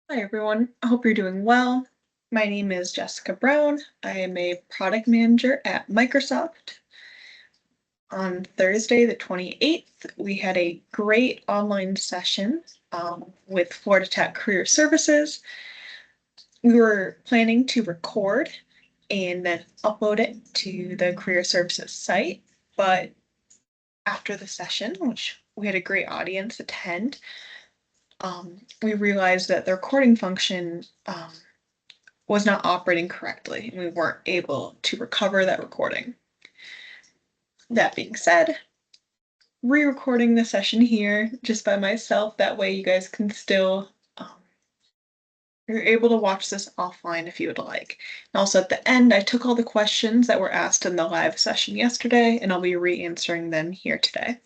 Hi, everyone. I hope you're doing well. My name is Jessica Brown. I am a product manager at Microsoft. On Thursday, the 28th, we had a great online session with Florida Tech Career Services. We were planning to record and then upload it to the Career Services site, but after the session, which we had a great audience attend, we realized that the recording function was not operating correctly, and we weren't able to recover that recording. That being said, re-recording the session here just by myself, that way you guys can still you're able to watch this offline if you would like. And also at the end, I took all the questions that were asked in the live session yesterday, and I'll be re-answering them here today.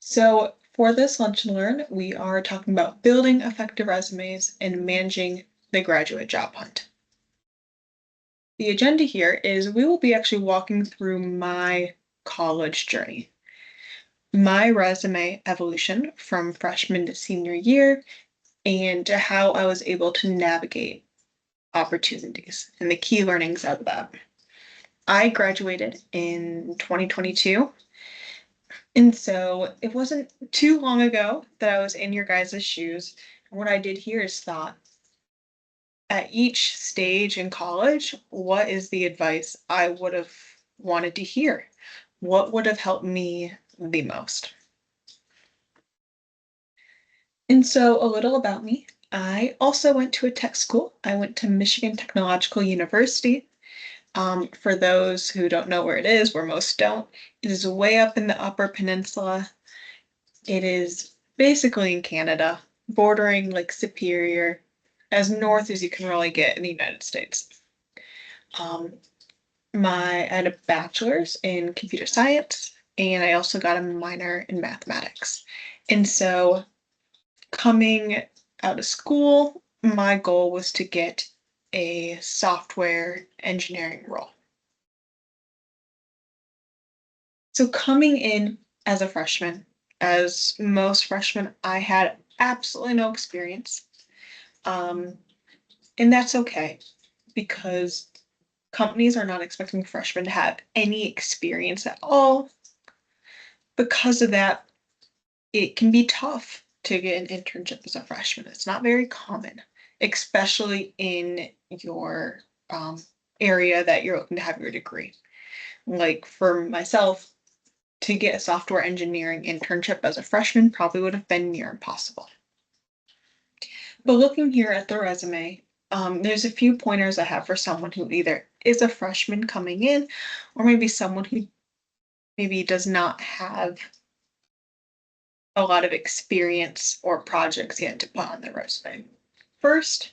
So for this Lunch and Learn, we are talking about building effective resumes and managing the graduate job hunt. The agenda here is we will be actually walking through my college journey, my resume evolution from freshman to senior year, and how I was able to navigate opportunities and the key learnings out of that. I graduated in 2022, and so it wasn't too long ago that I was in your guys' shoes. And what I did here is thought, at each stage in college, what is the advice I would have wanted to hear? What would have helped me the most? And so, a little about me. I also went to a tech school. I went to Michigan Technological University. For those who don't know where it is, where most don't, it is way up in the Upper Peninsula. It is basically in Canada, bordering Lake Superior, as north as you can really get in the United States. Um, I had a bachelor's in computer science, and I also got a minor in mathematics. And so, coming out of school, my goal was to get a software engineering role. So, coming in as a freshman, as most freshmen, I had absolutely no experience. Um, and that's okay because companies are not expecting freshmen to have any experience at all. Because of that, it can be tough to get an internship as a freshman. It's not very common, especially in your area that you're looking to have your degree. Like for myself, to get a software engineering internship as a freshman probably would have been near impossible. But looking here at the resume, there's a few pointers I have for someone who either is a freshman coming in or maybe someone who maybe does not have a lot of experience or projects yet to put on their resume. First,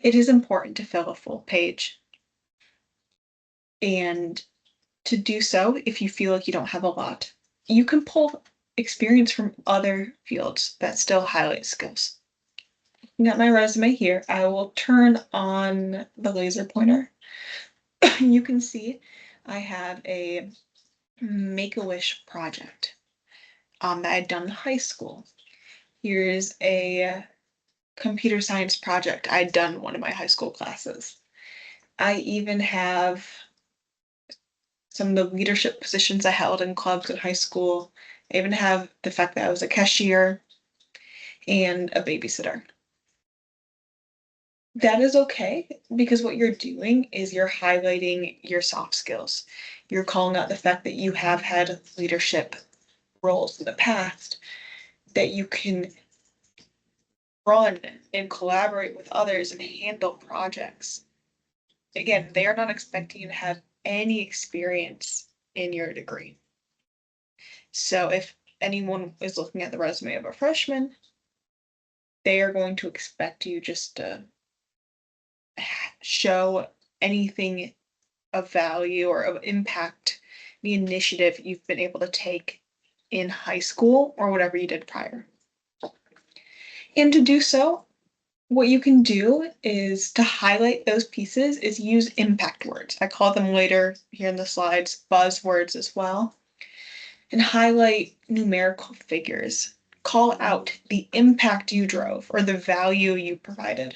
it is important to fill a full page. And to do so, if you feel like you don't have a lot, you can pull experience from other fields that still highlight skills. Looking at my resume here, I will turn on the laser pointer. You can see I have a Make-A-Wish project that I'd done in high school. Here's a computer science project I'd done one of my high school classes. I even have some of the leadership positions I held in clubs in high school. I even have the fact that I was a cashier and a babysitter. That is okay because what you're doing is you're highlighting your soft skills. You're calling out the fact that you have had leadership roles in the past, that you can run and collaborate with others and handle projects. Again, they are not expecting you to have any experience in your degree. So if anyone is looking at the resume of a freshman, they are going to expect you just to show anything of value or of impact, the initiative you've been able to take in high school or whatever you did prior. And to do so, what you can do is to highlight those pieces is use impact words. I call them later here in the slides buzzwords as well. And highlight numerical figures, call out the impact you drove or the value you provided.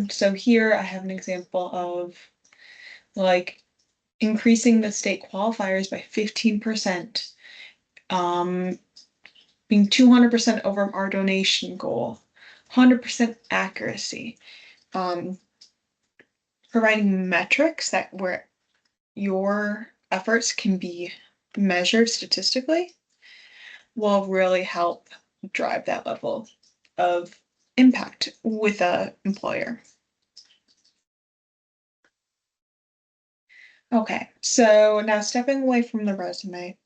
So here I have an example of like increasing the state qualifiers by 15%, being 200% over our donation goal, 100% accuracy, um, providing metrics that where your efforts can be measured statistically will really help drive that level of impact with a employer. Okay, so now stepping away from the resume,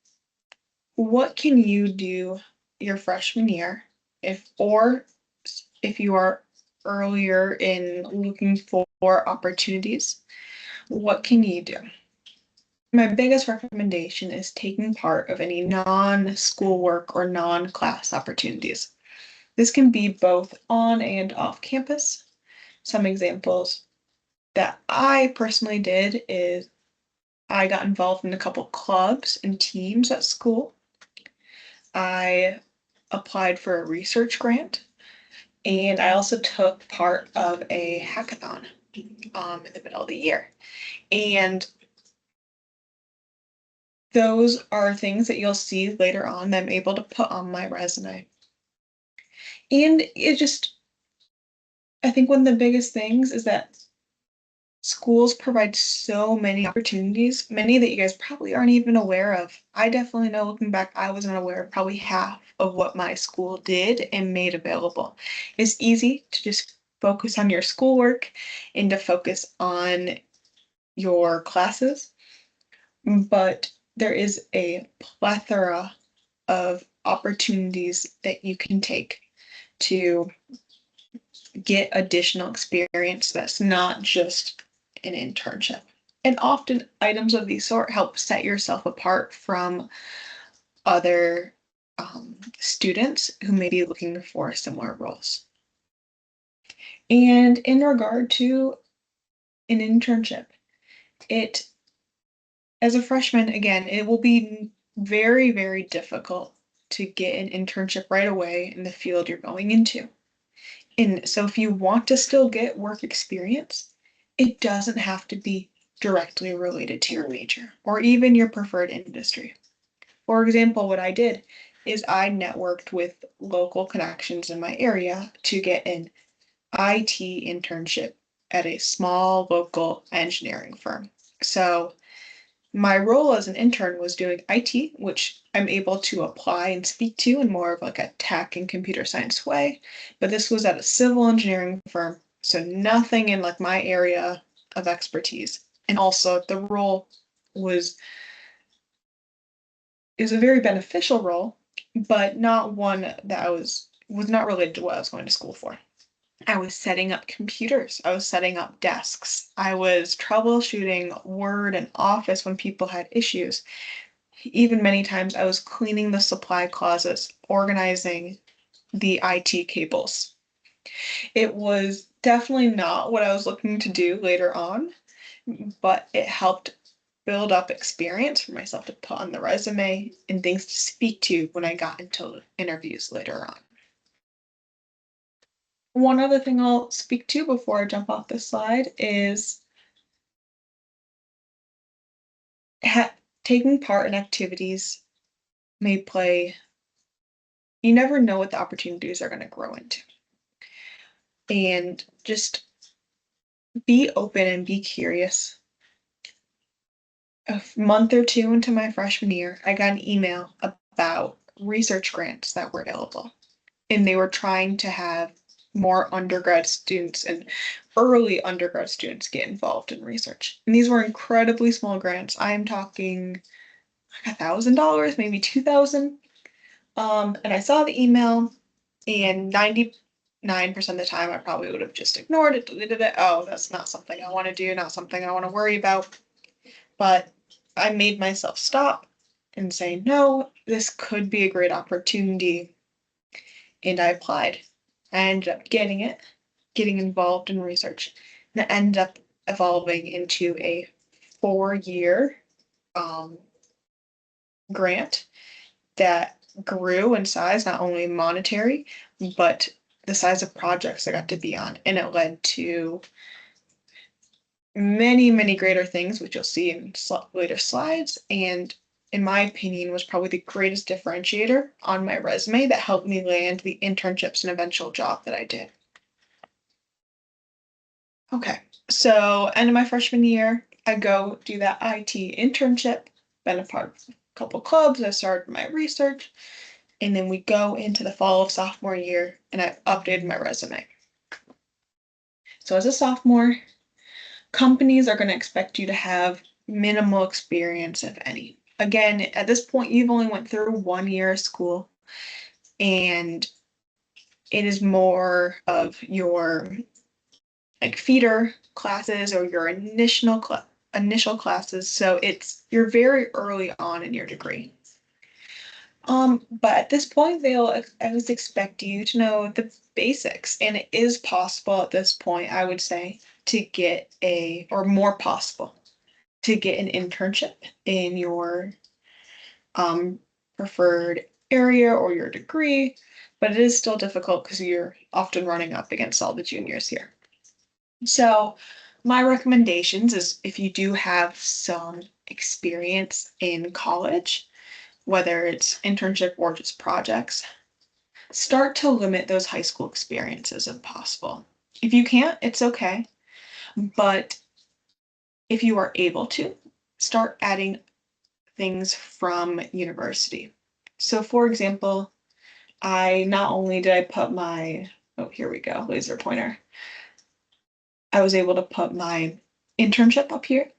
what can you do your freshman year if you are earlier in looking for opportunities, what can you do? My biggest recommendation is taking part of any non-schoolwork or non-class opportunities. This can be both on and off campus. Some examples that I personally did is I got involved in a couple clubs and teams at school. I applied for a research grant, and I also took part of a hackathon in the middle of the year. And those are things that you'll see later on that I'm able to put on my resume. And I think one of the biggest things is that schools provide so many opportunities, many that you guys probably aren't even aware of. I definitely know looking back, I wasn't aware of probably half of what my school did and made available. It's easy to just focus on your schoolwork and to focus on your classes, but there is a plethora of opportunities that you can take to get additional experience that's not just an internship. And often items of these sort help set yourself apart from other students who may be looking for similar roles. And in regard to an internship, it as a freshman, again, it will be very, very difficult to get an internship right away in the field you're going into. And so if you want to still get work experience, it doesn't have to be directly related to your major or even your preferred industry. For example, what I did is I networked with local connections in my area to get an IT internship at a small local engineering firm. So my role as an intern was doing IT, which I'm able to apply and speak to in more of like a tech and computer science way. But this was at a civil engineering firm, so nothing in like my area of expertise. And also the role was is a very beneficial role, but not one that was not related to what I was going to school for. I was setting up computers. I was setting up desks. I was troubleshooting Word and Office when people had issues. Even many times I was cleaning the supply closets, organizing the IT cables. It was definitely not what I was looking to do later on, but it helped build up experience for myself to put on the resume and things to speak to when I got into interviews later on. One other thing I'll speak to before I jump off this slide is taking part in activities may play, you never know what the opportunities are going to grow into. And just be open and be curious. A month or two into my freshman year, I got an email about research grants that were available. And they were trying to have more undergrad students and early undergrad students get involved in research. And these were incredibly small grants. I'm talking like $1,000, maybe 2,000. And I saw the email, and 99% of the time I probably would have just ignored it, deleted it. Oh, that's not something I want to do, not something I want to worry about. But I made myself stop and say, no, this could be a great opportunity. And I applied. I ended up getting it, getting involved in research, and it ended up evolving into a 4-year grant that grew in size, not only monetary, but the size of projects I got to be on. And it led to many, many greater things, which you'll see in later slides. And in my opinion, was probably the greatest differentiator on my resume that helped me land the internships and eventual job that I did. Okay, so end of my freshman year, I go do that IT internship, been a part of a couple clubs, I started my research, and then we go into the fall of sophomore year and I updated my resume. So as a sophomore, companies are going to expect you to have minimal experience, if any. Again, at this point, you've only went through 1 year of school, and it is more of your like feeder classes or your initial classes. So you're very early on in your degree. But at this point, they'll always expect you to know the basics, and it is possible at this point, I would say, to get or more possible to get an internship in your um, preferred area or your degree, but it is still difficult because you're often running up against all the juniors here. So, my recommendations is if you do have some experience in college, whether it's internship or just projects, start to limit those high school experiences if possible. If you can't, it's okay. But if you are able to, start adding things from university. So, for example, I not only did I put my, oh, here we go, laser pointer. I was able to put my internship up here,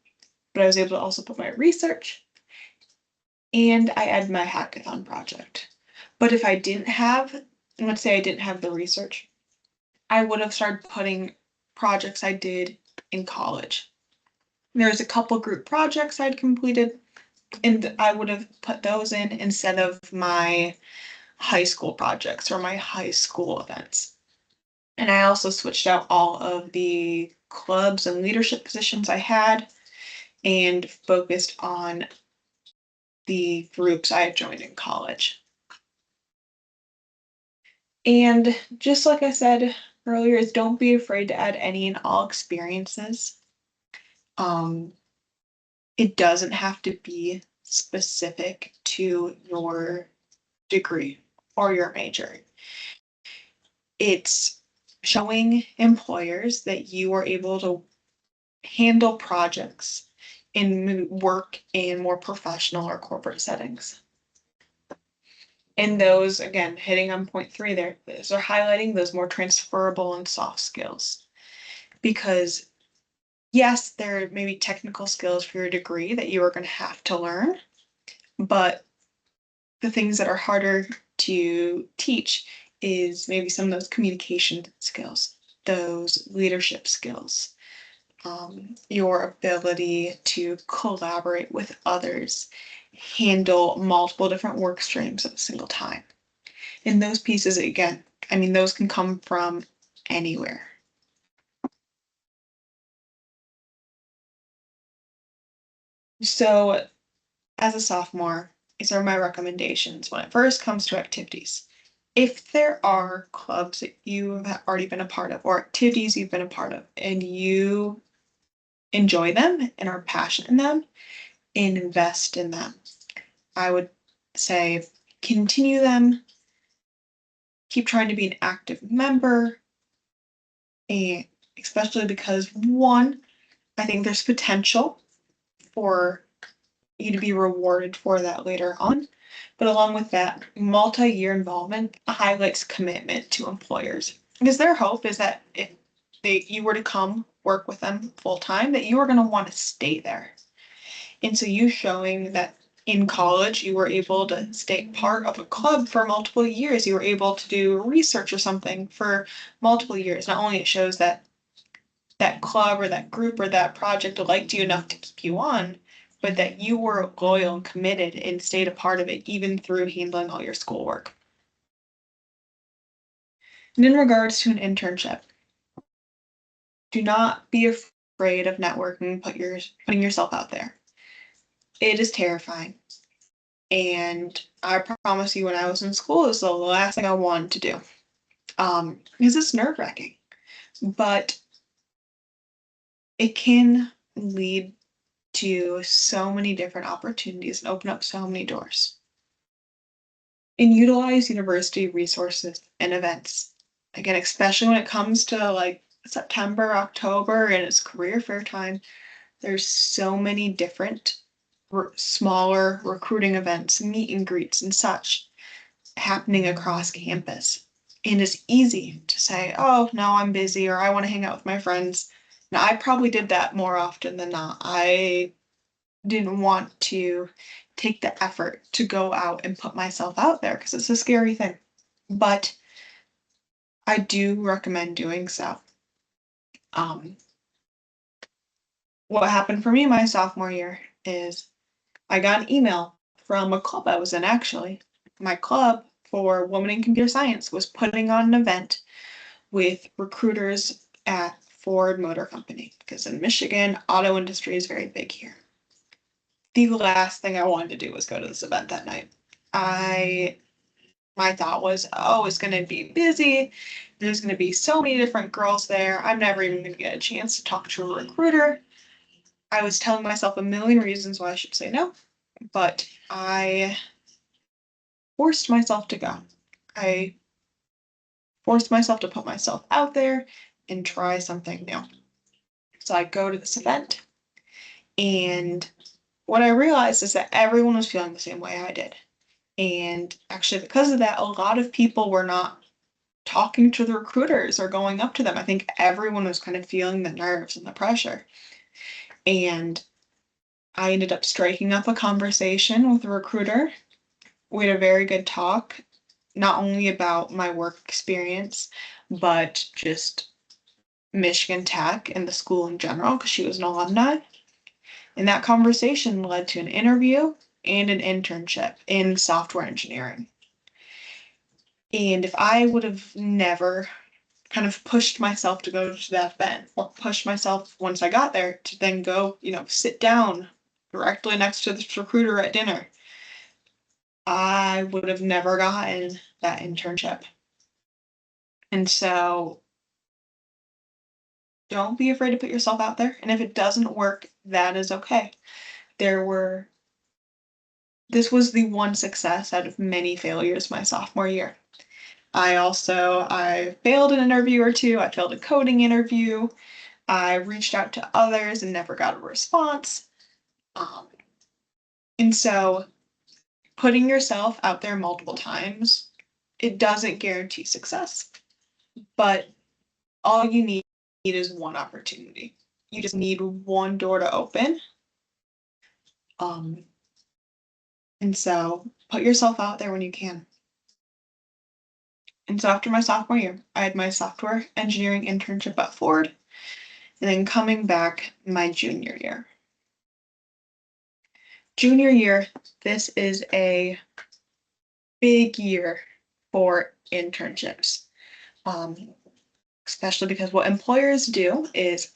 but I was able to also put my research and I added my hackathon project. But if I didn't have, let's say I didn't have the research, I would have started putting projects I did in college. There's a couple group projects I'd completed, and I would have put those in instead of my high school projects or my high school events. And I also switched out all of the clubs and leadership positions I had and focused on the groups I had joined in college. And just like I said earlier, is don't be afraid to add any and all experiences. Um, it doesn't have to be specific to your degree or your major. It's showing employers that you are able to handle projects and work in more professional or corporate settings. And those, again, hitting on point 3 there, those are highlighting those more transferable and soft skills. Because yes, there may be technical skills for your degree that you are going to have to learn, but the things that are harder to teach is maybe some of those communication skills, those leadership skills, your ability to collaborate with others, handle multiple different work streams at a single time. And those pieces, again, I mean, those can come from anywhere. So, as a sophomore, these are my recommendations when it first comes to activities. If there are clubs that you have already been a part of or activities you've been a part of and you enjoy them and are passionate in them, invest in them. I would say continue them, keep trying to be an active member, and especially because one, I think there's potential for you to be rewarded for that later on. But along with that, multi-year involvement highlights commitment to employers. Because their hope is that if you were to come work with them full time, that you are going to want to stay there. And so you showing that in college you were able to stay part of a club for multiple years, you were able to do research or something for multiple years. Not only it shows that that club or that group or that project liked you enough to keep you on, but that you were loyal and committed and stayed a part of it even through handling all your schoolwork. And in regards to an internship, do not be afraid of networking, putting yourself out there. It is terrifying. And I promise you, when I was in school, it was the last thing I wanted to do. Because it's nerve-wracking, but it can lead to so many different opportunities and open up so many doors. And utilize university resources and events. Again, especially when it comes to like September, October, and it's career fair time, there's so many different smaller recruiting events, meet and greets, and such happening across campus. And it's easy to say, oh, no, I'm busy, or I want to hang out with my friends. Now, I probably did that more often than not. I didn't want to take the effort to go out and put myself out there because it's a scary thing. But I do recommend doing so. Um, what happened for me my sophomore year is I got an email from a club I was in, actually. My club for Women in Computer Science was putting on an event with recruiters at Ford Motor Company because in Michigan, auto industry is very big here. The last thing I wanted to do was go to this event that night. I My thought was, oh, it's going to be busy. There's going to be so many different girls there. I'm never even going to get a chance to talk to a recruiter. I was telling myself a million reasons why I should say no, but I forced myself to go. I forced myself to put myself out there and try something new. So I go to this event, and what I realized is that everyone was feeling the same way I did. And actually, because of that, a lot of people were not talking to the recruiters or going up to them. I think everyone was kind of feeling the nerves and the pressure. And I ended up striking up a conversation with a recruiter. We had a very good talk, not only about my work experience, but just Michigan Tech and the school in general, because she was an alumni. And that conversation led to an interview and an internship in software engineering. And if I would have never kind of pushed myself to go to that event, or pushed myself once I got there to then go, sit down directly next to this recruiter at dinner, I would have never gotten that internship. And so don't be afraid to put yourself out there. And if it doesn't work, that is okay. There were, this was the one success out of many failures my sophomore year. I failed an interview or two. I failed a coding interview. I reached out to others and never got a response. Um, and so putting yourself out there multiple times, it doesn't guarantee success, but all you need is one opportunity. You just need one door to open. Um, and so put yourself out there when you can. And so after my sophomore year, I had my software engineering internship at Ford, and then coming back my junior year. Junior year, this is a big year for internships, um, especially because what employers do is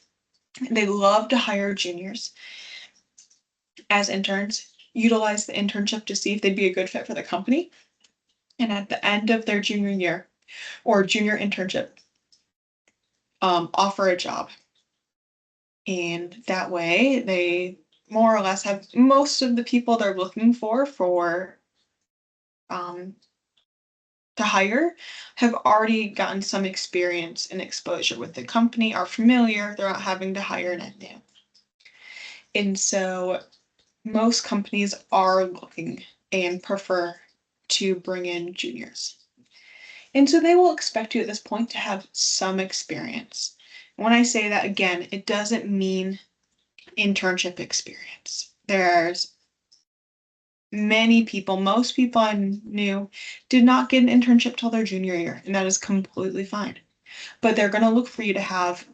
they love to hire juniors as interns, utilize the internship to see if they'd be a good fit for the company, and at the end of their junior year or junior internship, offer a job. And that way, they more or less have most of the people they're looking for um, to hire have already gotten some experience and exposure with the company, are familiar, they're not having to hire net new. And so most companies are looking and prefer to bring in juniors. And so they will expect you at this point to have some experience. When I say that again, it doesn't mean internship experience. There's many people, most people I knew did not get an internship till their junior year, and that is completely fine. But they're going to look for you to have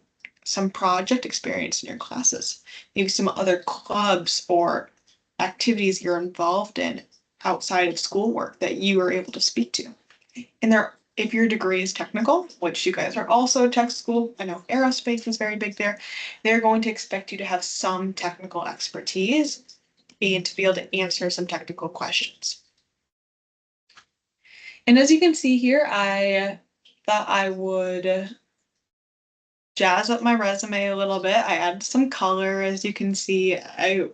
some project experience in your classes, maybe some other clubs or activities you're involved in outside of schoolwork that you are able to speak to. And if your degree is technical, which you guys are also tech school, I know aerospace is very big there, they're going to expect you to have some technical expertise and to be able to answer some technical questions. And as you can see here, I thought I would jazz up my resume a little bit. I added some color. As you can see, I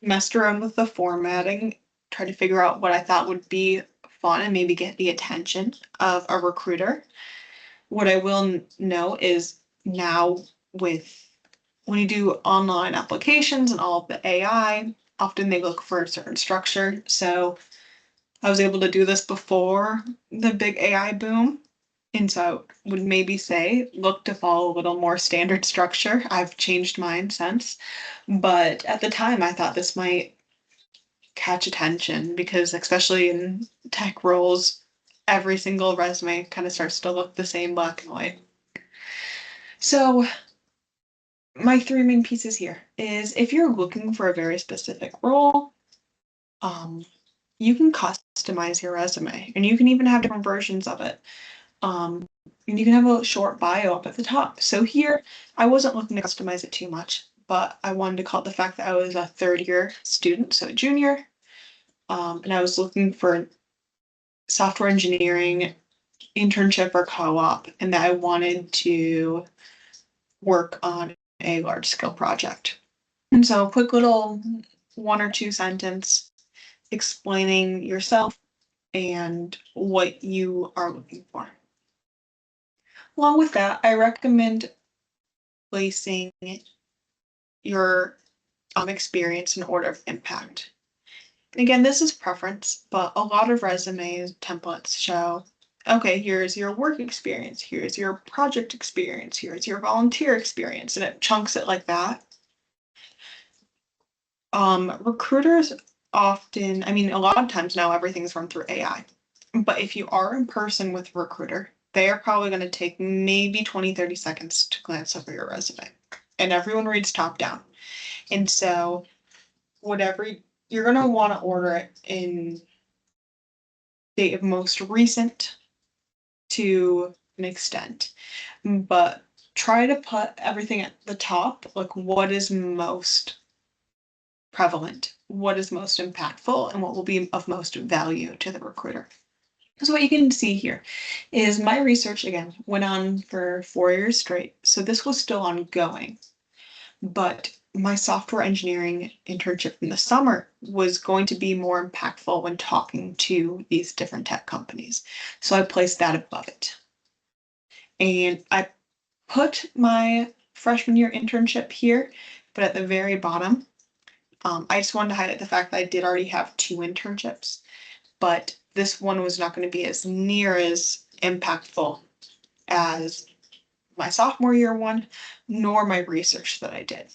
messed around with the formatting, tried to figure out what I thought would be fun and maybe get the attention of a recruiter. What I will know is now with when you do online applications and all of the AI, often they look for a certain structure. So I was able to do this before the big AI boom. And so I would maybe say look to follow a little more standard structure. I've changed mine since. But at the time, I thought this might catch attention because, especially in tech roles, every single resume kind of starts to look the same black and white. So, my three main pieces here is if you're looking for a very specific role, you can customize your resume and you can even have different versions of it. And you can have a short bio up at the top. So here, I wasn't looking to customize it too much, but I wanted to call it the fact that I was a third-year student, so a junior, and I was looking for software engineering internship or co-op, and that I wanted to work on a large-scale project. And so, a quick little 1 or 2 sentence explaining yourself and what you are looking for. Along with that, I recommend placing your experience in order of impact. And again, this is preference, but a lot of resumes templates show, okay, here's your work experience, here's your project experience, here's your volunteer experience, and it chunks it like that. Recruiters often, I mean, a lot of times now everything's run through AI. But if you are in person with a recruiter, they are probably going to take maybe 20, 30 seconds to glance over your resume. And everyone reads top down. And so whatever you're going to want to order it in date of most recent to an extent. But try to put everything at the top, like what is most prevalent, what is most impactful, and what will be of most value to the recruiter. So what you can see here is my research, again, went on for 4 years straight. So this was still ongoing. But my software engineering internship in the summer was going to be more impactful when talking to these different tech companies. So I placed that above it. And I put my freshman year internship here, but at the very bottom, I just wanted to highlight the fact that I did already have 2 internships, but this one was not going to be as near as impactful as my sophomore year one, nor my research that I did.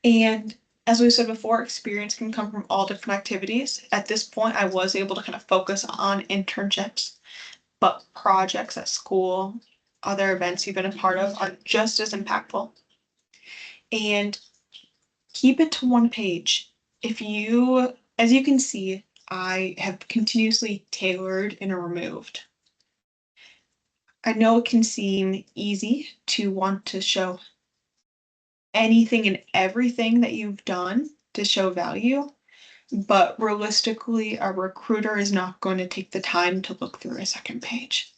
And as we said before, experience can come from all different activities. At this point, I was able to kind of focus on internships, but projects at school, other events you've been a part of are just as impactful. And keep it to 1 page. As you can see, I have continuously tailored and removed. I know it can seem easy to want to show anything and everything that you've done to show value, but realistically, a recruiter is not going to take the time to look through a second page.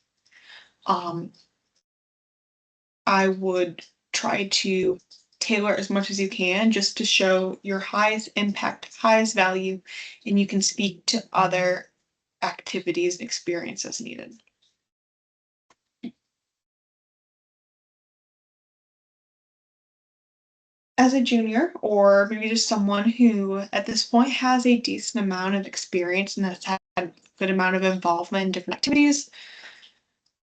I would try to tailor as much as you can just to show your highest impact, highest value, and you can speak to other activities and experiences needed. As a junior, or maybe just someone who at this point has a decent amount of experience and has had a good amount of involvement in different activities,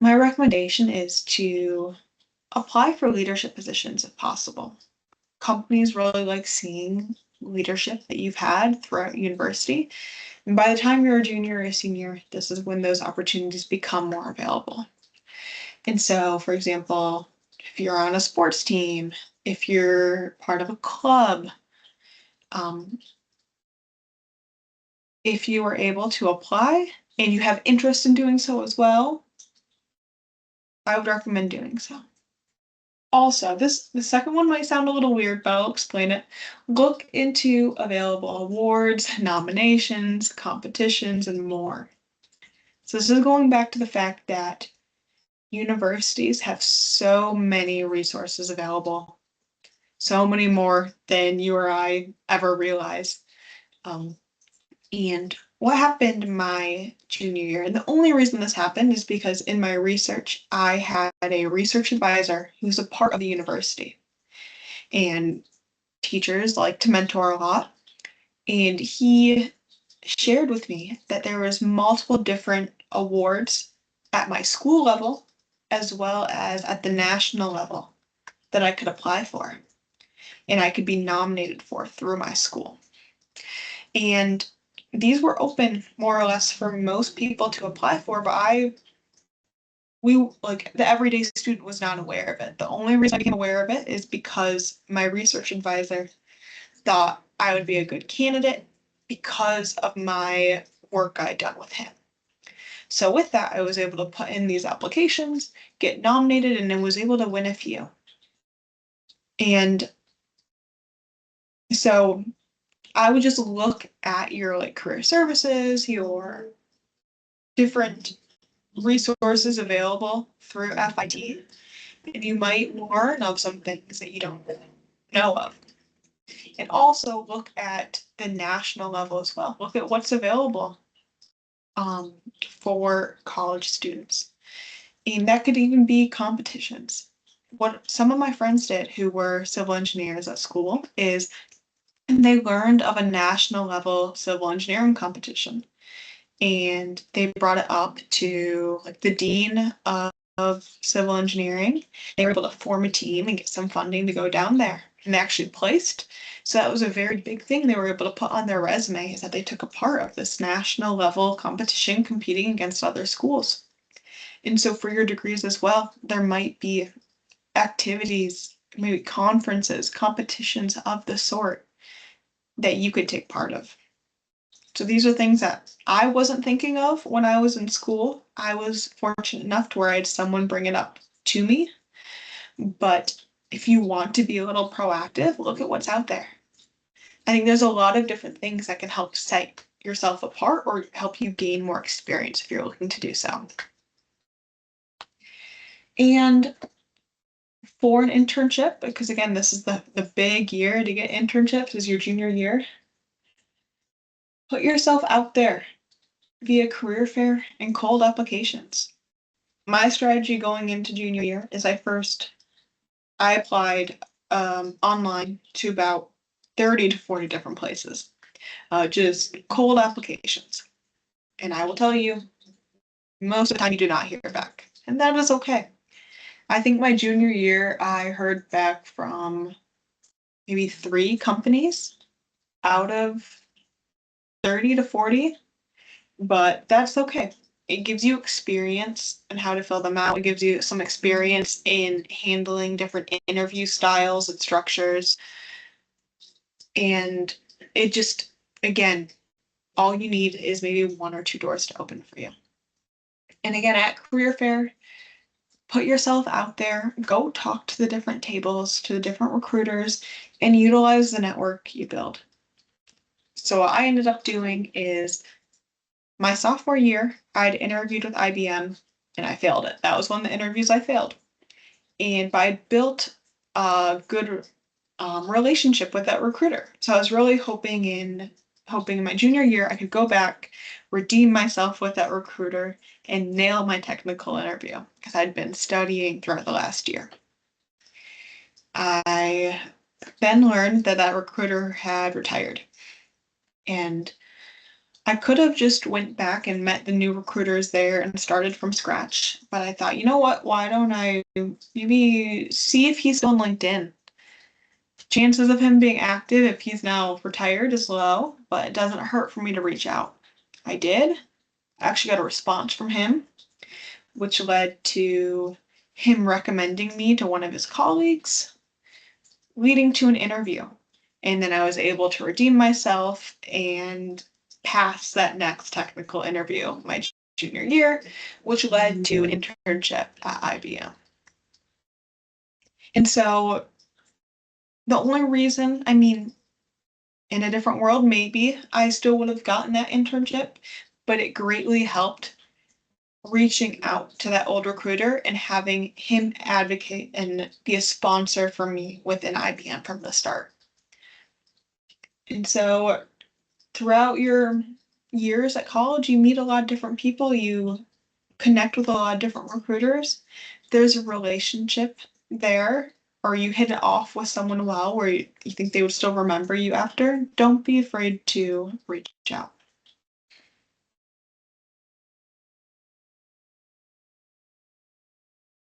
my recommendation is to apply for leadership positions if possible. Companies really like seeing leadership that you've had throughout university. And by the time you're a junior or a senior, this is when those opportunities become more available. And so, for example, if you're on a sports team, if you're part of a club, if you are able to apply and you have interest in doing so as well, I would recommend doing so. Also, the second one might sound a little weird, but I'll explain it. Look into available awards, nominations, competitions, and more. So this is going back to the fact that universities have so many resources available, so many more than you or I ever realize. Um, and what happened my junior year, and the only reason this happened is because in my research, I had a research advisor who's a part of the university. And teachers like to mentor a lot. And he shared with me that there was multiple different awards at my school level as well as at the national level that I could apply for and I could be nominated for through my school. And these were open more or less for most people to apply for, but we like the everyday student was not aware of it. The only reason I became aware of it is because my research advisor thought I would be a good candidate because of my work I'd done with him. So with that, I was able to put in these applications, get nominated, and then was able to win a few. And so I would just look at your like career services, your different resources available through FIT, and you might learn of some things that you don't know of. And also look at the national level as well. Look at what's available um, for college students. And that could even be competitions. What some of my friends did who were civil engineers at school is they learned of a national level civil engineering competition and they brought it up to like the dean of civil engineering. They were able to form a team and get some funding to go down there and they actually placed. So that was a very big thing they were able to put on their resume is that they took a part of this national level competition competing against other schools. And so for your degrees as well, there might be activities, maybe conferences, competitions of the sort that you could take part of. So these are things that I wasn't thinking of when I was in school. I was fortunate enough to where I had someone bring it up to me. But if you want to be a little proactive, look at what's out there. I think there's a lot of different things that can help set yourself apart or help you gain more experience if you're looking to do so. And for an internship, because again, this is the big year to get internships is your junior year, put yourself out there via career fair and cold applications. My strategy going into junior year is I applied online to about 30 to 40 different places, just cold applications. And I will tell you, most of the time you do not hear back. And that is okay. I think my junior year, I heard back from maybe 3 companies out of 30 to 40, but that's okay. It gives you experience in how to fill them out. It gives you some experience in handling different interview styles and structures. And it just, again, all you need is maybe 1 or 2 doors to open for you. And again, at career fair, put yourself out there, go talk to the different tables, to the different recruiters, and utilize the network you build. So what I ended up doing is my sophomore year, I'd interviewed with IBM and I failed it. That was one of the interviews I failed. And I built a good relationship with that recruiter. So I was really hoping in my junior year I could go back, redeem myself with that recruiter, and nail my technical interview because I'd been studying throughout the last year. I then learned that that recruiter had retired, and I could have just went back and met the new recruiters there and started from scratch. But I thought, you know what? Why don't I maybe see if he's still on LinkedIn? Chances of him being active if he's now retired is low, but it doesn't hurt for me to reach out. I did. I actually got a response from him, which led to him recommending me to one of his colleagues, leading to an interview. And then I was able to redeem myself and pass that next technical interview my junior year, which led to an internship at IBM. And so the only reason, I mean, in a different world, maybe I still would have gotten that internship, but it greatly helped reaching out to that old recruiter and having him advocate and be a sponsor for me within IBM from the start. And so throughout your years at college, you meet a lot of different people, you connect with a lot of different recruiters. There's a relationship there, or you hit it off with someone well where you think they would still remember you after. Don't be afraid to reach out.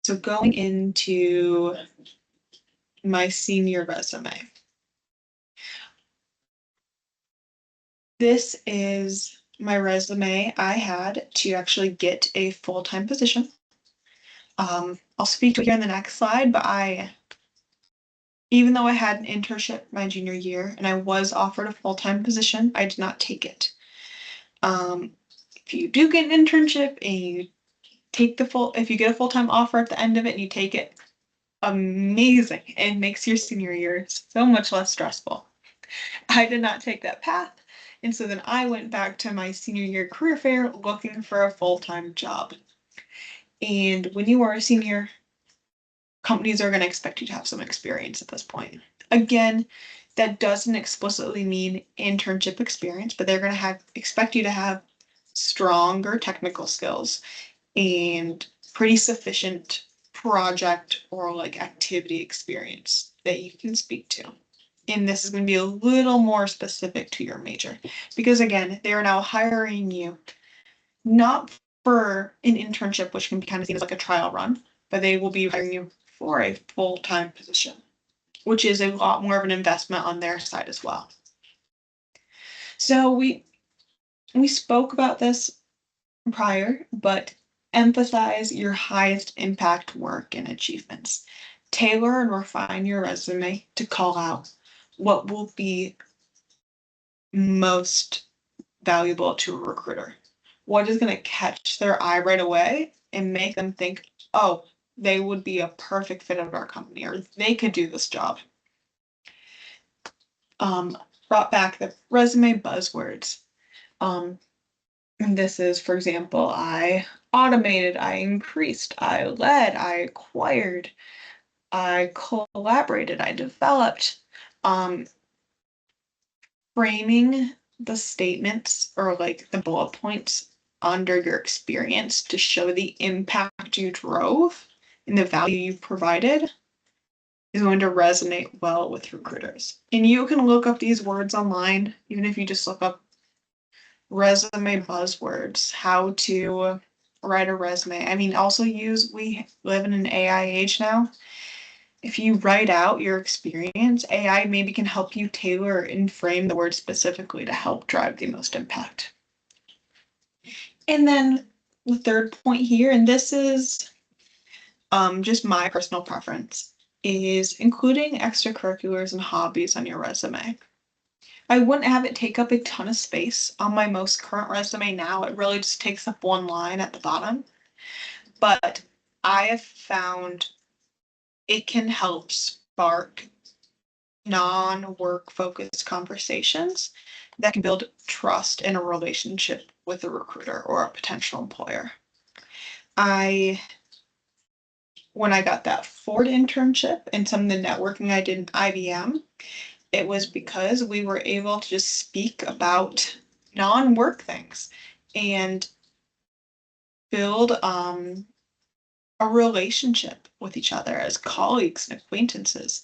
So going into my senior resume, this is my resume I had to actually get a full-time position. I'll speak to it here in the next slide, but even though I had an internship my junior year and I was offered a full-time position, I did not take it. If you do get an internship and you take if you get a full-time offer at the end of it and you take it, amazing. It makes your senior year so much less stressful. I did not take that path. And so then I went back to my senior year career fair looking for a full-time job. And when you are a senior, companies are going to expect you to have some experience at this point. Again, that doesn't explicitly mean internship experience, but they're going to expect you to have stronger technical skills and pretty sufficient project or like activity experience that you can speak to. And this is going to be a little more specific to your major because again, they are now hiring you not for an internship, which can be kind of seen as like a trial run, but they will be hiring you for a full-time position, which is a lot more of an investment on their side as well. So we spoke about this prior, but emphasize your highest impact work and achievements. Tailor and refine your resume to call out what will be most valuable to a recruiter. What is going to catch their eye right away and make them think, oh, they would be a perfect fit of our company or they could do this job. Brought back the resume buzzwords. And this is, for example, I automated, I increased, I led, I acquired, I collaborated, I developed. Framing the statements or like the bullet points under your experience to show the impact you drove and the value you provided is going to resonate well with recruiters. And you can look up these words online, even if you just look up resume buzzwords, how to write a resume. I mean, also we live in an AI age now. If you write out your experience, AI maybe can help you tailor and frame the words specifically to help drive the most impact. And then the third point here, and this is just my personal preference, is including extracurriculars and hobbies on your resume. I wouldn't have it take up a ton of space on my most current resume now. It really just takes up one line at the bottom. But I have found it can help spark non-work focused conversations that can build trust in a relationship with a recruiter or a potential employer. When I got that Ford internship and some of the networking I did in IBM, it was because we were able to just speak about non-work things and build a relationship with each other as colleagues and acquaintances.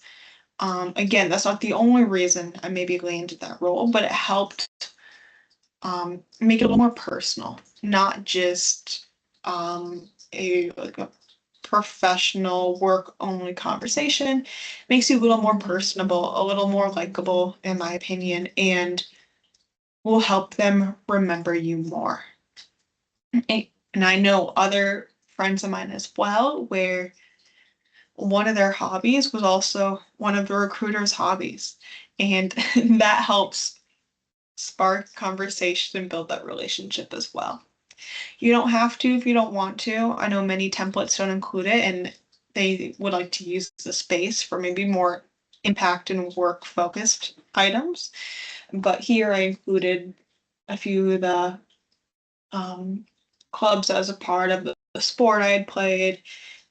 Again, that's not the only reason I maybe landed that role, but it helped make it a little more personal, not just a professional work only conversation. Makes you a little more personable, a little more likable, in my opinion, and will help them remember you more. And I know other friends of mine as well, where one of their hobbies was also one of the recruiter's hobbies. And that helps spark conversation and build that relationship as well. You don't have to if you don't want to. I know many templates don't include it, and they would like to use the space for maybe more impact and work focused items. But here I included a few of the clubs as a part of the sport I had played,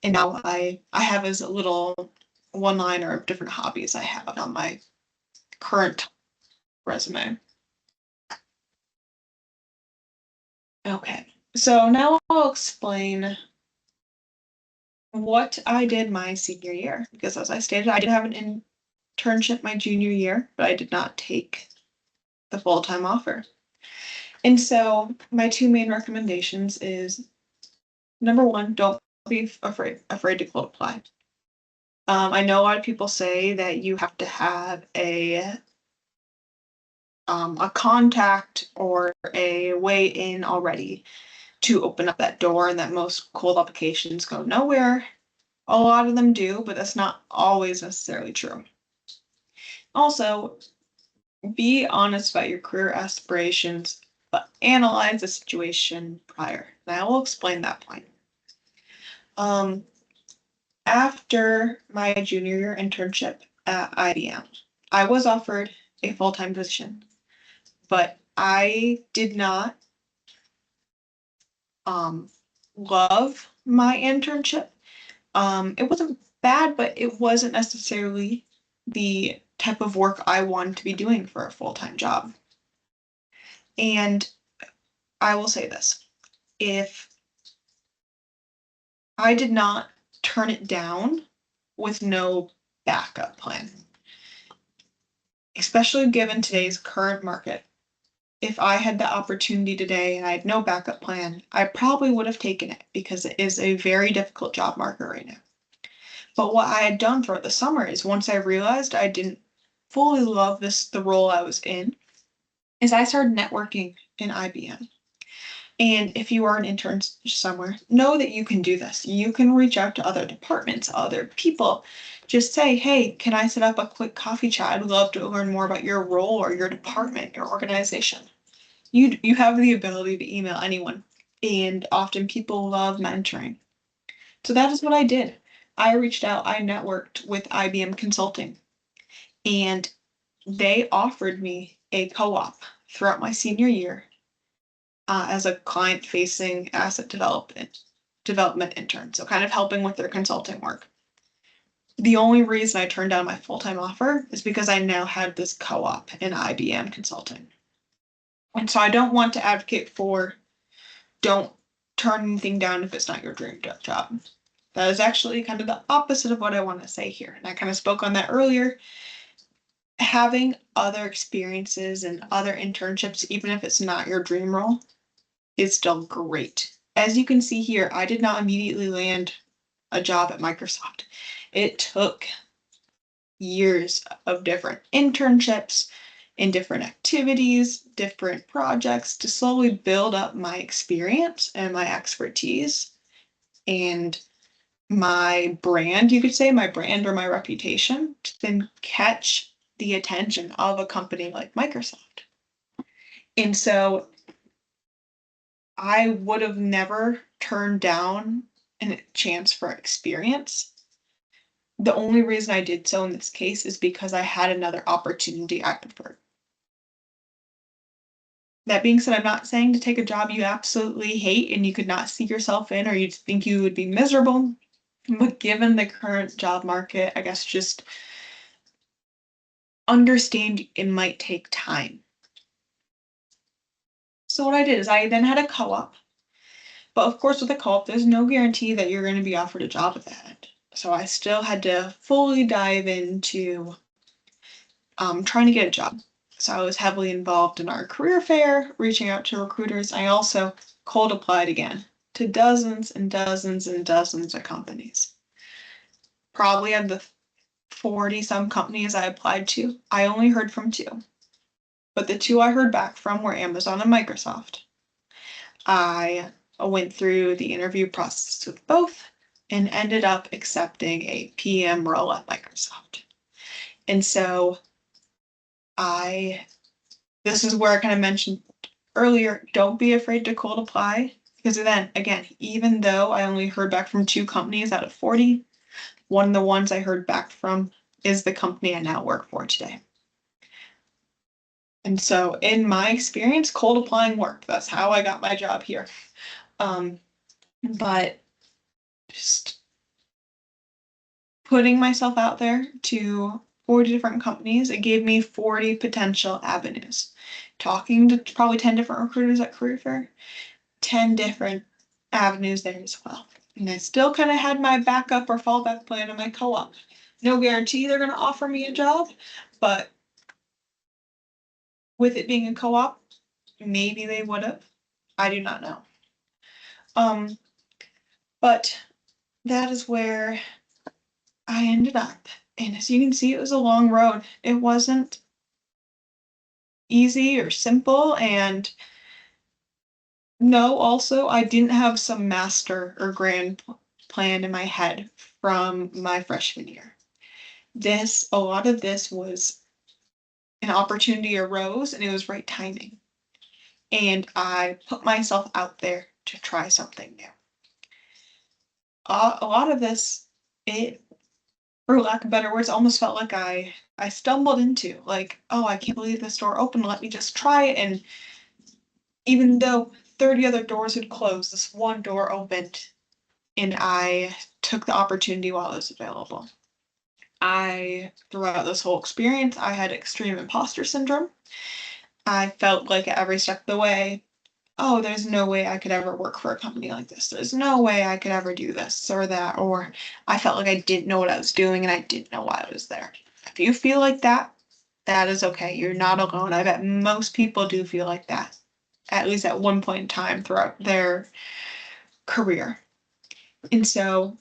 and now I have as a little one liner of different hobbies I have on my current resume. Okay, so now I'll explain what I did my senior year, because as I stated, I did have an internship my junior year, but I did not take the full-time offer. And so my two main recommendations is number one, don't be afraid to cold apply. I know a lot of people say that you have to have a contact or a way in already to open up that door, and that most cold applications go nowhere. A lot of them do, but that's not always necessarily true. Also, be honest about your career aspirations, but analyze the situation prior. And I will explain that point. After my junior year internship at IBM, I was offered a full-time position, but I did not love my internship. It wasn't bad, but it wasn't necessarily the type of work I wanted to be doing for a full-time job. And I will say this, if I did not turn it down with no backup plan, especially given today's current market, if I had the opportunity today and I had no backup plan, I probably would have taken it because it is a very difficult job market right now. But what I had done throughout the summer is once I realized I didn't fully love the role I was in, is I started networking in IBM. And if you are an intern somewhere, know that you can do this. You can reach out to other departments, other people. Just say, hey, can I set up a quick coffee chat? I'd love to learn more about your role or your department, your organization. You have the ability to email anyone, and often people love mentoring. So that is what I did. I reached out, I networked with IBM Consulting, and they offered me a co-op throughout my senior year as a client-facing asset development intern, so kind of helping with their consulting work. The only reason I turned down my full-time offer is because I now had this co-op in IBM Consulting. And so I don't want to advocate for don't turn anything down if it's not your dream job. That is actually kind of the opposite of what I want to say here. And I kind of spoke on that earlier. Having other experiences and other internships, even if it's not your dream role, is still great. As you can see here, I did not immediately land a job at Microsoft. It took years of different internships in different activities, different projects to slowly build up my experience and my expertise and my brand, you could say, my brand or my reputation, to then catch the attention of a company like Microsoft. And so I would have never turned down a chance for experience. The only reason I did so in this case is because I had another opportunity I preferred. That being said, I'm not saying to take a job you absolutely hate and you could not see yourself in, or you think you would be miserable. But given the current job market, I guess just understand it might take time. So what I did is I then had a co-op. But of course, with a co-op, there's no guarantee that you're going to be offered a job at that. So I still had to fully dive into trying to get a job. So I was heavily involved in our career fair, reaching out to recruiters. I also cold applied again to dozens and dozens and dozens of companies. Probably of the 40 some companies I applied to, I only heard from two. But the two I heard back from were Amazon and Microsoft. I went through the interview process with both and ended up accepting a PM role at Microsoft. And so this is where I kind of mentioned earlier, don't be afraid to cold apply, because then again, even though I only heard back from two companies out of 40, One of the ones I heard back from is the company I now work for today. And so in my experience, cold applying worked. That's how I got my job here. Um, but just putting myself out there to 40 different companies, it gave me 40 potential avenues. Talking to probably 10 different recruiters at Career Fair, 10 different avenues there as well. And I still kind of had my backup or fallback plan in my co-op. No guarantee they're going to offer me a job, but with it being a co-op, maybe they would have. I do not know. Um, but that is where I ended up. And as you can see, it was a long road. It wasn't easy or simple. And no, also, I didn't have some master or grand plan in my head from my freshman year. A lot of this was an opportunity arose and it was right timing. And I put myself out there to try something new. A lot of this, it, for lack of better words, almost felt like I stumbled into, like, oh, I can't believe this door opened. Let me just try it. And even though 30 other doors had closed, this one door opened and I took the opportunity while it was available. Throughout this whole experience, I had extreme imposter syndrome. I felt like at every step of the way, oh, there's no way I could ever work for a company like this. There's no way I could ever do this or that. Or I felt like I didn't know what I was doing and I didn't know why I was there. If you feel like that, that is okay. You're not alone. I bet most people do feel like that, at least at one point in time throughout their career. And so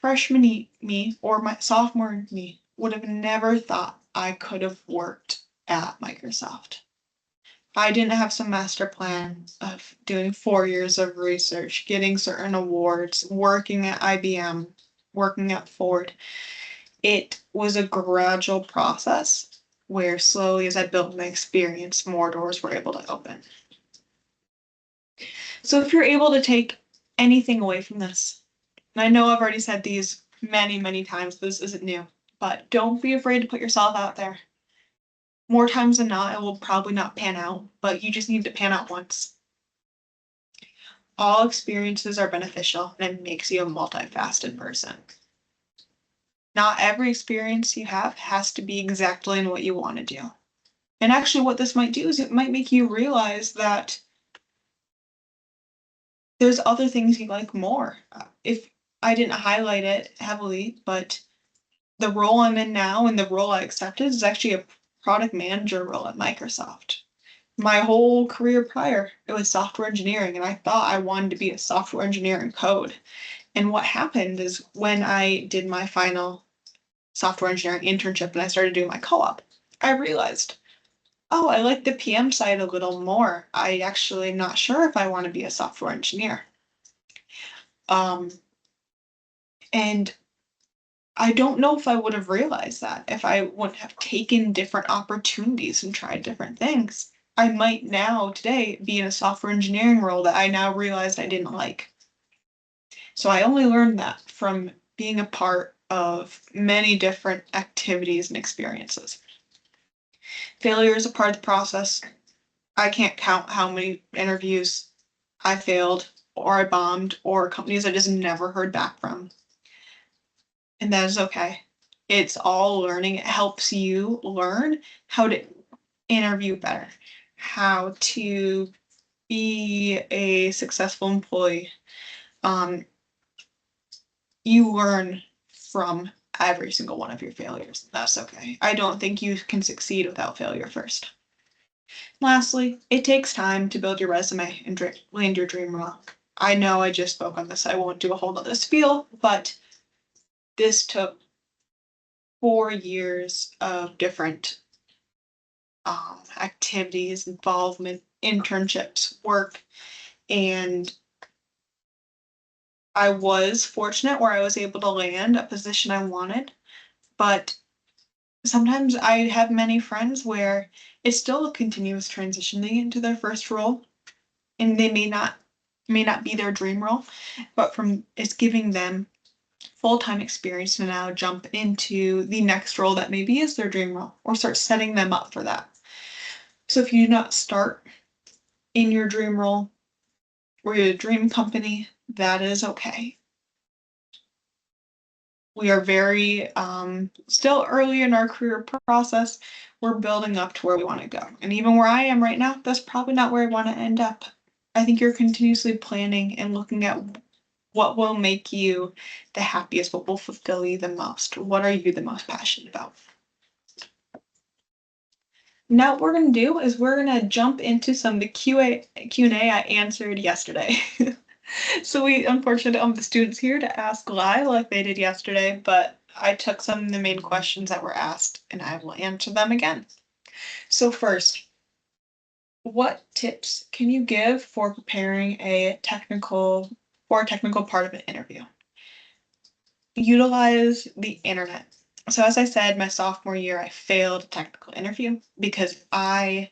freshman me or my sophomore me would have never thought I could have worked at Microsoft. I didn't have some master plan of doing 4 years of research, getting certain awards, working at IBM, working at Ford. It was a gradual process where slowly as I built my experience, more doors were able to open. So if you're able to take anything away from this, and I know I've already said these many, many times, this isn't new, but don't be afraid to put yourself out there. More times than not, it will probably not pan out, but you just need to pan out once. All experiences are beneficial and it makes you a multifaceted person. Not every experience you have has to be exactly in what you want to do. And actually, what this might do is it might make you realize that there's other things you like more. If I didn't highlight it heavily, but the role I'm in now and the role I accepted is actually a product manager role at Microsoft. My whole career prior, it was software engineering, and I thought I wanted to be a software engineer in code. And what happened is when I did my final software engineering internship and I started doing my co-op, I realized, oh, I like the PM side a little more. I actually am not sure if I want to be a software engineer. Um, and I don't know if I would have realized that if I wouldn't have taken different opportunities and tried different things. I might now today be in a software engineering role that I now realized I didn't like. So I only learned that from being a part of many different activities and experiences. Failure is a part of the process. I can't count how many interviews I failed or I bombed or companies I just never heard back from. And that is okay. It's all learning. It helps you learn how to interview better, how to be a successful employee. You learn from every single one of your failures. That's okay. I don't think you can succeed without failure first. Lastly, it takes time to build your resume and land your dream role. I know I just spoke on this. I won't do a whole nother spiel, but this took 4 years of different activities, involvement, internships, work, and I was fortunate where I was able to land a position I wanted, but sometimes I have many friends where it's still a continuous transitioning into their first role, and they may not be their dream role, but from it's giving them full-time experience to now jump into the next role that maybe is their dream role or start setting them up for that. So if you do not start in your dream role or your dream company, that is okay. We are very still early in our career process. We're building up to where we want to go. And even where I am right now, that's probably not where I want to end up. I think you're continuously planning and looking at what will make you the happiest, what will fulfill you the most, what are you the most passionate about. Now what we're going to do is we're going to jump into some of the Q&A I answered yesterday. So we unfortunately don't have the students here to ask live like they did yesterday, but I took some of the main questions that were asked and I will answer them again. So first, what tips can you give for preparing a technical part of an interview? Utilize the internet. So as I said, my sophomore year, I failed a technical interview because I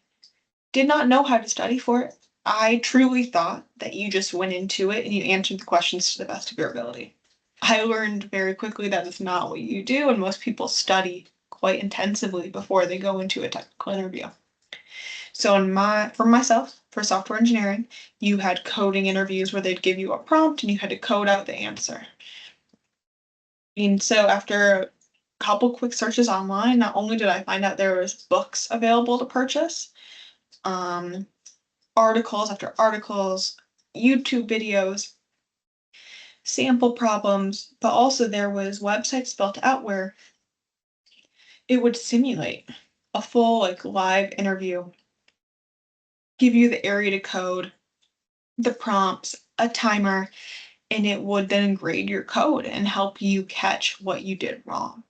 did not know how to study for it. I truly thought that you just went into it and you answered the questions to the best of your ability. I learned very quickly that is not what you do, and most people study quite intensively before they go into a technical interview. So for myself, for software engineering, you had coding interviews where they'd give you a prompt and you had to code out the answer. And so after a couple quick searches online, not only did I find out there was books available to purchase, articles after articles, YouTube videos, sample problems, but also there was websites built out where it would simulate a full live interview, give you the area to code, the prompts, a timer, and it would then grade your code and help you catch what you did wrong.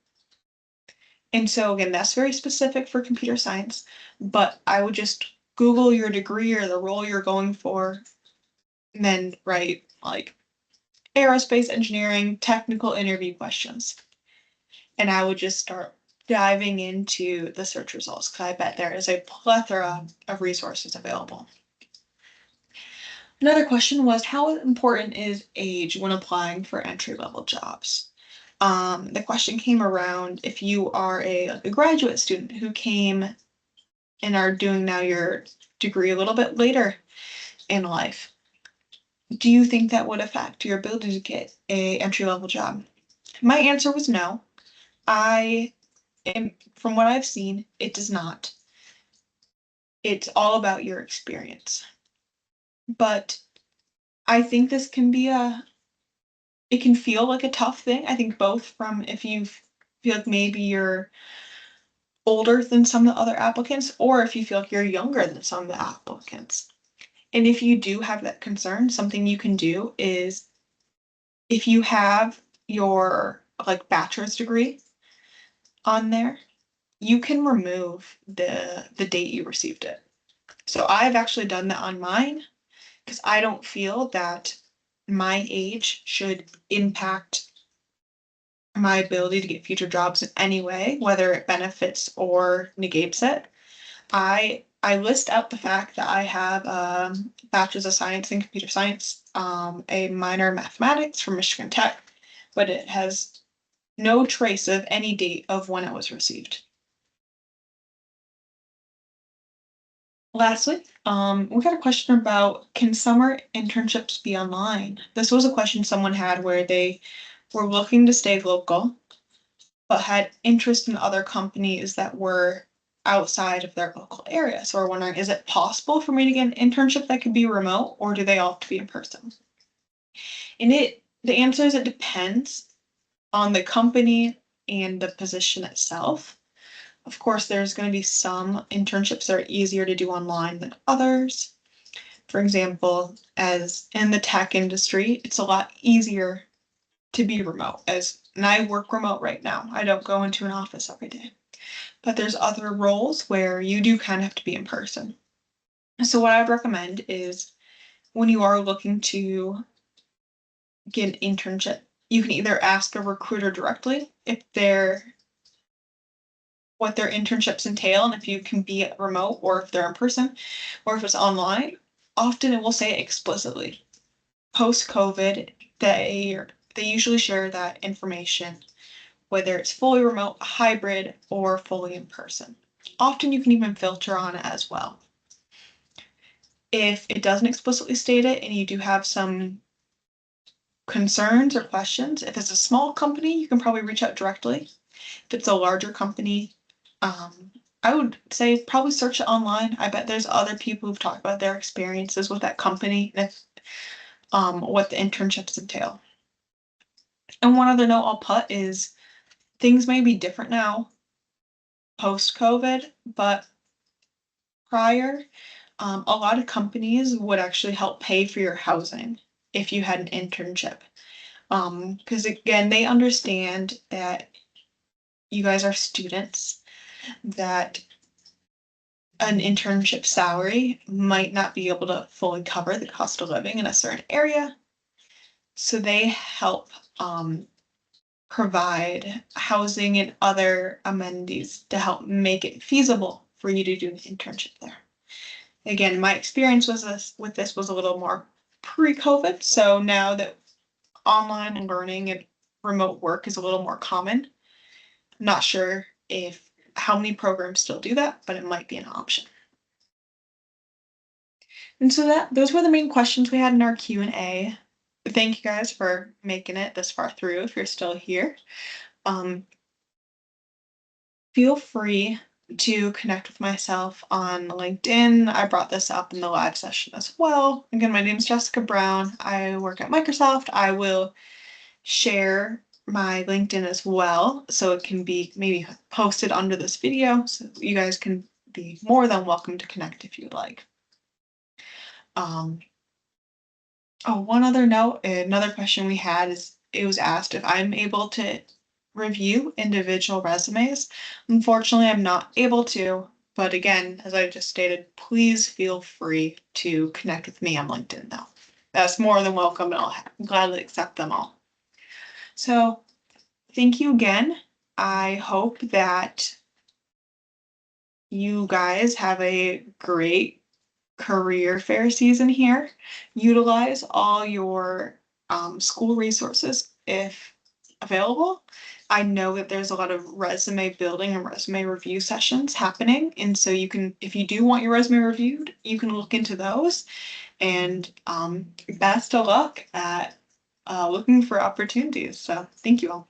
And so again, that's very specific for computer science, but I would just Google your degree or the role you're going for, and then write aerospace engineering technical interview questions. And I would just start diving into the search results because I bet there is a plethora of resources available. Another question was, how important is age when applying for entry-level jobs? The question came around if you are a graduate student who came and are doing now your degree a little bit later in life. Do you think that would affect your ability to get a entry-level job? My answer was no. From what I've seen, it does not. It's all about your experience. But I think this can be it can feel like a tough thing. I think both from if you feel like maybe you're older than some of the other applicants, or if you feel like you're younger than some of the applicants. And if you do have that concern, something you can do is if you have your bachelor's degree on there, you can remove the date you received it. So I've actually done that on mine because I don't feel that my age should impact my ability to get future jobs in any way, whether it benefits or negates it. I list out the fact that I have a bachelor's of science in computer science, a minor in mathematics from Michigan Tech, but it has no trace of any date of when it was received. Lastly, we got a question about, can summer internships be online? This was a question someone had where they were looking to stay local, but had interest in other companies that were outside of their local area. So we're wondering, is it possible for me to get an internship that could be remote, or do they all have to be in person? And the answer is it depends on the company and the position itself. Of course, there's going to be some internships that are easier to do online than others. For example, as in the tech industry, it's a lot easier to be remote, and I work remote right now. I don't go into an office every day. But there's other roles where you do kind of have to be in person. So what I'd recommend is when you are looking to get an internship, you can either ask a recruiter directly if what their internships entail and if you can be remote or if they're in person or if it's online. Often it will say explicitly post-COVID, they usually share that information, whether it's fully remote, hybrid, or fully in person. Often you can even filter on it as well. If it doesn't explicitly state it and you do have some concerns or questions, if it's a small company, you can probably reach out directly. If it's a larger company, I would say probably search it online. I bet there's other people who've talked about their experiences with that company and if, what the internships entail. And one other note I'll put is things may be different now post-COVID, but prior, a lot of companies would actually help pay for your housing if you had an internship. Because again, they understand that you guys are students, that an internship salary might not be able to fully cover the cost of living in a certain area. So they help provide housing and other amenities to help make it feasible for you to do an internship there. Again, my experience with this was a little more pre-COVID. So now that online learning and remote work is a little more common, I'm not sure if how many programs still do that, but it might be an option. And so those were the main questions we had in our Q&A. Thank you guys for making it this far through if you're still here. Feel free to connect with myself on LinkedIn. I brought this up in the live session as well. Again, my name is Jessica Brown. I work at Microsoft. I will share my LinkedIn as well, so it can be maybe posted under this video, so you guys can be more than welcome to connect if you'd like. Oh, one other note, another question we had is it was asked if I'm able to review individual resumes. Unfortunately, I'm not able to, but again, as I just stated, please feel free to connect with me on LinkedIn though. That's more than welcome and I'll gladly accept them all. So thank you again. I hope that you guys have a great career fair season here. Utilize all your school resources if available. I know that there's a lot of resume building and resume review sessions happening. And so you can, if you do want your resume reviewed, you can look into those. And best of luck at looking for opportunities. So thank you all.